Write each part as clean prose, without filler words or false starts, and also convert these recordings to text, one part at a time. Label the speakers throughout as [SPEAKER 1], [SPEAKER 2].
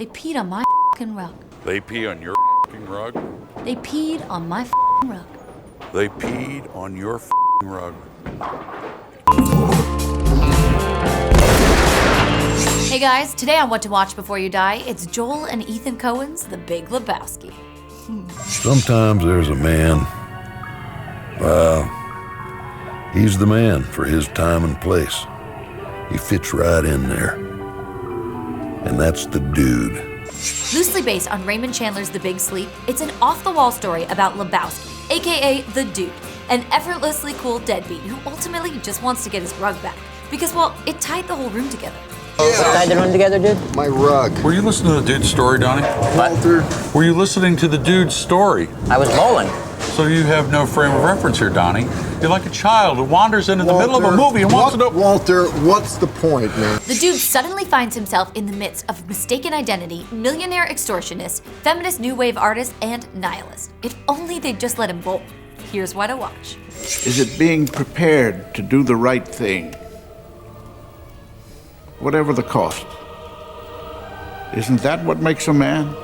[SPEAKER 1] They peed on my f***ing rug.
[SPEAKER 2] They pee on your f***ing rug?
[SPEAKER 1] They peed on my f***ing rug.
[SPEAKER 2] They peed on your f***ing rug.
[SPEAKER 1] Hey guys, today on What to Watch Before You Die, it's Joel and Ethan Coen's The Big Lebowski.
[SPEAKER 3] Sometimes there's a man, he's the man for his time and place. He fits right in there. And that's the dude.
[SPEAKER 1] Loosely based on Raymond Chandler's The Big Sleep, it's an off-the-wall story about Lebowski, aka the Dude, an effortlessly cool deadbeat who ultimately just wants to get his rug back. Because, well, it tied the whole room together.
[SPEAKER 4] What tied the room together, dude?
[SPEAKER 5] My rug.
[SPEAKER 2] Were you listening to the Dude's story, Donnie?
[SPEAKER 5] Walter.
[SPEAKER 2] Were you listening to the Dude's story?
[SPEAKER 4] I was bowling.
[SPEAKER 2] So you have no frame of reference here, Donnie. You're like a child who wanders into the middle of a movie and wants to know...
[SPEAKER 5] Walter, what's the point, man?
[SPEAKER 1] The Dude suddenly finds himself in the midst of mistaken identity, millionaire extortionist, feminist new wave artist, and nihilist. If only they'd just let him bowl. Here's why to watch.
[SPEAKER 6] Is it being prepared to do the right thing? Whatever the cost. Isn't that what makes a man?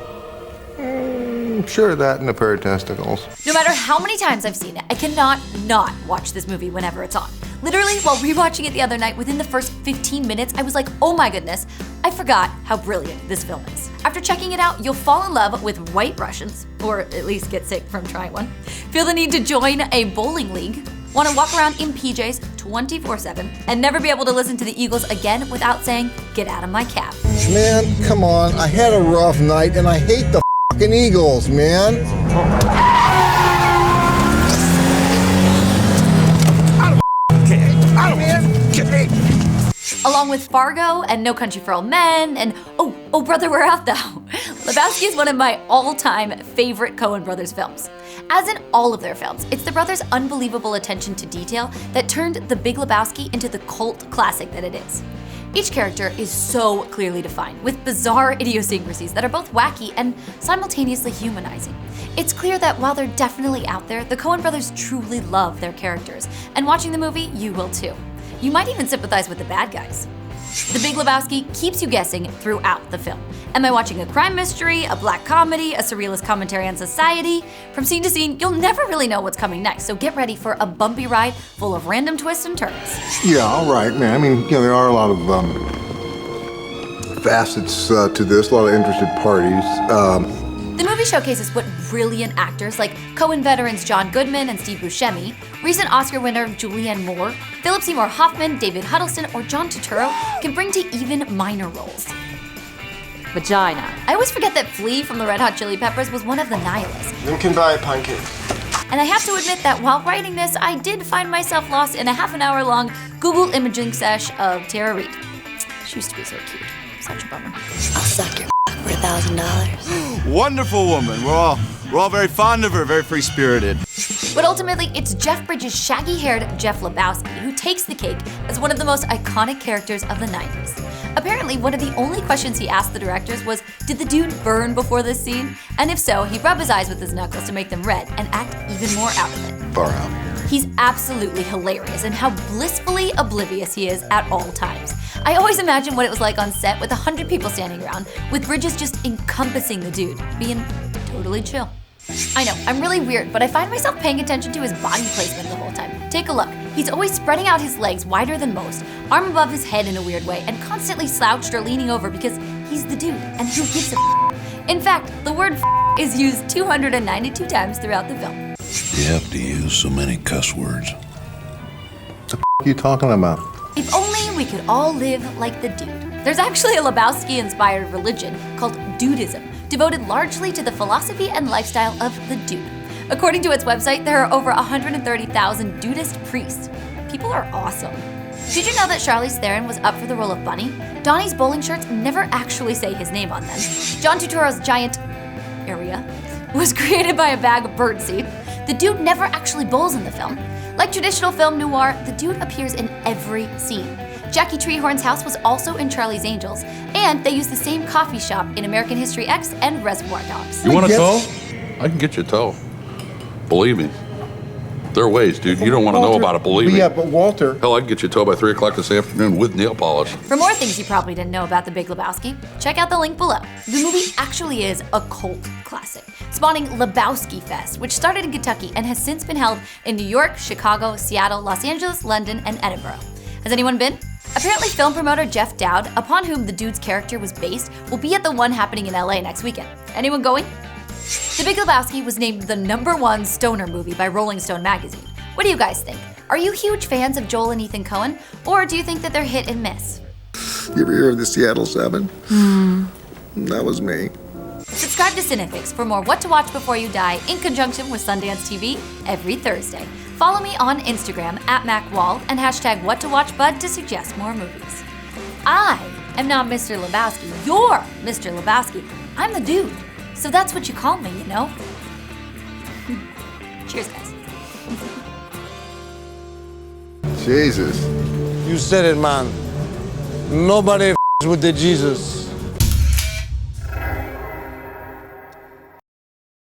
[SPEAKER 5] Sure, that and a pair of testicles.
[SPEAKER 1] No matter how many times I've seen it, I cannot not watch this movie whenever it's on. Literally, while rewatching it the other night, within the first 15 minutes, I was like, oh my goodness, I forgot how brilliant this film is. After checking it out, you'll fall in love with white Russians, or at least get sick from trying one, feel the need to join a bowling league, want to walk around in PJs 24/7, and never be able to listen to the Eagles again without saying, get out of my cab.
[SPEAKER 5] Man, come on. I had a rough night and I hate the fucking Eagles, man.
[SPEAKER 1] Along with Fargo and No Country for Old Men and Oh Brother, Where Art Thou? Lebowski is one of my all-time favorite Coen Brothers films. As in all of their films, it's the brothers' unbelievable attention to detail that turned The Big Lebowski into the cult classic that it is. Each character is so clearly defined, with bizarre idiosyncrasies that are both wacky and simultaneously humanizing. It's clear that while they're definitely out there, the Coen brothers truly love their characters, and watching the movie, you will too. You might even sympathize with the bad guys. The Big Lebowski keeps you guessing throughout the film. Am I watching a crime mystery, a black comedy, a surrealist commentary on society? From scene to scene, you'll never really know what's coming next, so get ready for a bumpy ride full of random twists and turns.
[SPEAKER 5] Yeah, all right, man. I mean, there are a lot of facets to this, a lot of interested parties.
[SPEAKER 1] The movie showcases what brilliant actors like Coen veterans John Goodman and Steve Buscemi, recent Oscar winner Julianne Moore, Philip Seymour Hoffman, David Huddleston, or John Tuturro can bring to even minor roles. Vagina. I always forget that Flea from the Red Hot Chili Peppers was one of the nihilists.
[SPEAKER 5] You can buy a pancake.
[SPEAKER 1] And I have to admit that while writing this, I did find myself lost in a half-an-hour-long Google imaging sesh of Tara Reid. She used to be so cute. Such a bummer.
[SPEAKER 7] I'll suck your for $1,000.
[SPEAKER 8] Wonderful woman. We're all very fond of her, very free-spirited.
[SPEAKER 1] But ultimately, it's Jeff Bridges' shaggy-haired Jeff Lebowski who takes the cake as one of the most iconic characters of the 90s. Apparently, one of the only questions he asked the directors was, did the dude burn before this scene? And if so, he'd rub his eyes with his knuckles to make them red and act even more out of it.
[SPEAKER 5] Far out.
[SPEAKER 1] He's absolutely hilarious in how blissfully oblivious he is at all times. I always imagine what it was like on set with 100 people standing around, with Bridges just encompassing the dude, being totally chill. I know, I'm really weird, but I find myself paying attention to his body placement the whole time. Take a look. He's always spreading out his legs wider than most, arm above his head in a weird way, and constantly slouched or leaning over because he's the dude, and who gives a f***? In fact, the word f*** is used 292 times throughout the film.
[SPEAKER 3] You have to use so many cuss words.
[SPEAKER 5] What the f*** are you talking about?
[SPEAKER 1] If only we could all live like the dude. There's actually a Lebowski-inspired religion called Dudism, devoted largely to the philosophy and lifestyle of the dude. According to its website, there are over 130,000 Dudist priests. People are awesome. Did you know that Charlize Theron was up for the role of Bunny? Donnie's bowling shirts never actually say his name on them. John Turturro's giant area was created by a bag of birdseed. The dude never actually bowls in the film. Like traditional film noir, the dude appears in every scene. Jackie Treehorn's house was also in Charlie's Angels, and they used the same coffee shop in American History X and Reservoir Dogs.
[SPEAKER 2] You want a toe? I can get you a toe. Believe me. There are ways, dude. You don't want to know about it, believe me.
[SPEAKER 5] Yeah, but Walter.
[SPEAKER 2] Hell, I can get you towed by 3 o'clock this afternoon with nail polish.
[SPEAKER 1] For more things you probably didn't know about The Big Lebowski, check out the link below. The movie actually is a cult classic, spawning Lebowski Fest, which started in Kentucky and has since been held in New York, Chicago, Seattle, Los Angeles, London, and Edinburgh. Has anyone been? Apparently, film promoter Jeff Dowd, upon whom the Dude's character was based, will be at the one happening in LA next weekend. Anyone going? The Big Lebowski was named the #1 stoner movie by Rolling Stone magazine. What do you guys think? Are you huge fans of Joel and Ethan Coen, or do you think that they're hit and miss?
[SPEAKER 3] You ever hear of the Seattle 7? That was me.
[SPEAKER 1] Subscribe to CineFix for more What to Watch Before You Die in conjunction with Sundance TV every Thursday. Follow me on Instagram @MacWall and #WhatToWatchBud to suggest more movies. I am not Mr. Lebowski. You're Mr. Lebowski. I'm the dude. So that's what you call me, you know? Cheers, guys.
[SPEAKER 5] Jesus.
[SPEAKER 9] You said it, man. Nobody with the Jesus.